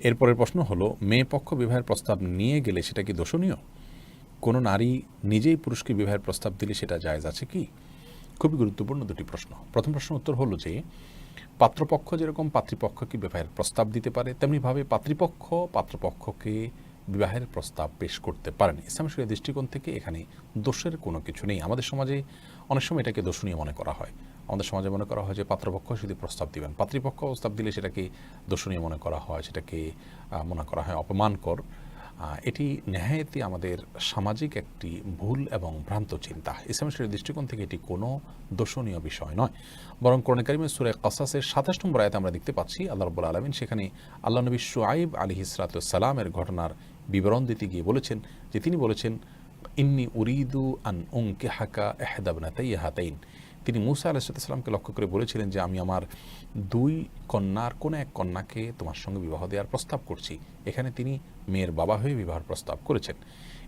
এরপরের প্রশ্ন হলো, মেয়ে পক্ষ বিবাহের প্রস্তাব নিয়ে গেলে সেটা কি দোষণীয়? কোনো নারী নিজেই পুরুষকে বিবাহের প্রস্তাব দিলে সেটা জায়েজ আছে কি? খুবই গুরুত্বপূর্ণ দুটি প্রশ্ন। প্রথম প্রশ্নের উত্তর হলো যে, পাত্রপক্ষ যেরকম পাত্রীপক্ষকে বিবাহের প্রস্তাব দিতে পারে, তেমনিভাবে পাত্রীপক্ষ পাত্রপক্ষকে বিবাহের প্রস্তাব পেশ করতে পারেন। ইসলাম শরীয়তের দৃষ্টিকোণ থেকে এখানে দোষের কোনো কিছু নেই। আমাদের সমাজে অনেক সময় এটাকে দোষণীয় মনে করা হয়। আমাদের সমাজে মনে করা হয় যে পাত্রপক্ষ যদি প্রস্তাব দিবেন, পাত্রীপক্ষ প্রস্তাব দিলে সেটাকে দোষণীয় মনে করা হয়, সেটাকে মনে করা হয় অপমানকর। এটি নেহায়েতই আমাদের সামাজিক একটি ভুল এবং ভ্রান্ত চিন্তা। ইসলাম শরীয়তের দৃষ্টিকোণ থেকে এটি কোনো দোষণীয় বিষয় নয়, বরং কোরআনে কারিমের সূরা কাসাসের ২৭ নম্বর আয়াতে আমরা দেখতে পাচ্ছি আল্লাহ রাব্বুল আলামিন সেখানে আল্লাহ নবী শুআয়ব আলাইহিস সালামের ঘটনার বিবরণ দিতে গিয়ে বলেছেন যে, তিনি বলেছেন, ইন্নী উরিদু আন উনকিহাকা ইহদা ইবনাতাইয়া হাতাইন। তিনি মূসা আলাইহিস সালামকে লক্ষ্য করে বলেছিলেন যে, আমি আমার দুই কন্যার কোন এক কন্যাকে তোমার সঙ্গে বিবাহ দেওয়ার প্রস্তাব করছি। এখানে তিনি মেয়ের বাবা হয়ে বিবাহের প্রস্তাব করেছেন।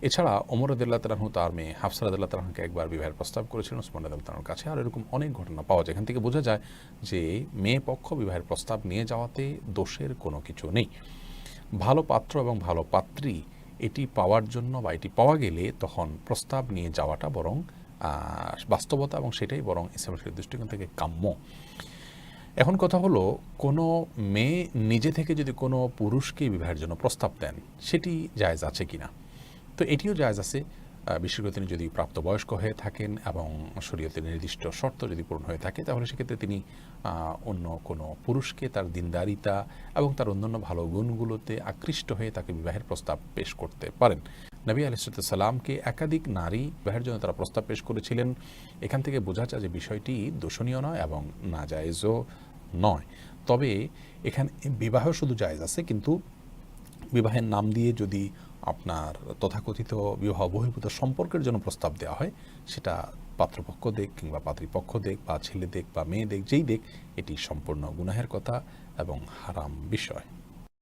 এছাড়া ওমর রাদিয়াল্লাহু তাআলা আনহু তার মেয়ে হাফসা রাদিয়াল্লাহু তাআলা আনহাকে একবার বিবাহের প্রস্তাব করেছিলেন ওসমান রাদিয়াল্লাহু তাআলার কাছে। আর এরকম অনেক ঘটনা পাওয়া যায়। এখান থেকে বোঝা যায় যে মেয়ে পক্ষ বিবাহের প্রস্তাব নিয়ে যাওয়াতে দোষের কোনো কিছু নেই। ভালো পাত্র এবং ভালো পাত্রী এটি পাওয়ার জন্য বা এটি পাওয়া গেলে তখন প্রস্তাব নিয়ে যাওয়াটা বরং বাস্তবতা, এবং সেটাই বরং ইসলামের দৃষ্টিকোণ থেকে কাম্য। এখন কথা হলো, কোনো মেয়ে নিজে থেকে যদি কোনো পুরুষকে বিবাহের জন্য প্রস্তাব দেন, সেটি জায়েজ আছে কিনা? তো এটিও জায়েজ আছে, বিশেষ করে তিনি যদি প্রাপ্তবয়স্ক হয়ে থাকেন এবং শরীয়তের নির্দিষ্ট শর্ত যদি পূরণ হয়ে থাকে, তাহলে সেক্ষেত্রে তিনি অন্য কোনো পুরুষকে তার দিনদারিতা এবং তার অন্যান্য ভালো গুণগুলোতে আকৃষ্ট হয়ে তাকে বিবাহের প্রস্তাব পেশ করতে পারেন। নবী আলাইহিস সালামকে একাধিক নারী বিবাহের জন্য তারা প্রস্তাব পেশ করেছিলেন। এখান থেকে বোঝা যায় যে বিষয়টি দোষণীয় নয় এবং নাজায়েজও নয়। তবে এখানে বিবাহ শুধু জায়েজ আছে, কিন্তু বিবাহের নাম দিয়ে যদি আপনার তথাকথিত বিবাহ বহির্ভূত সম্পর্কের জন্য প্রস্তাব দেওয়া হয়, সেটা পাত্রপক্ষ দেখ কিংবা পাত্রীপক্ষ দেখ বা ছেলে দেখ বা মেয়ে দেখ, যেই দেখ, এটি সম্পূর্ণ গুনাহের কথা এবং হারাম বিষয়।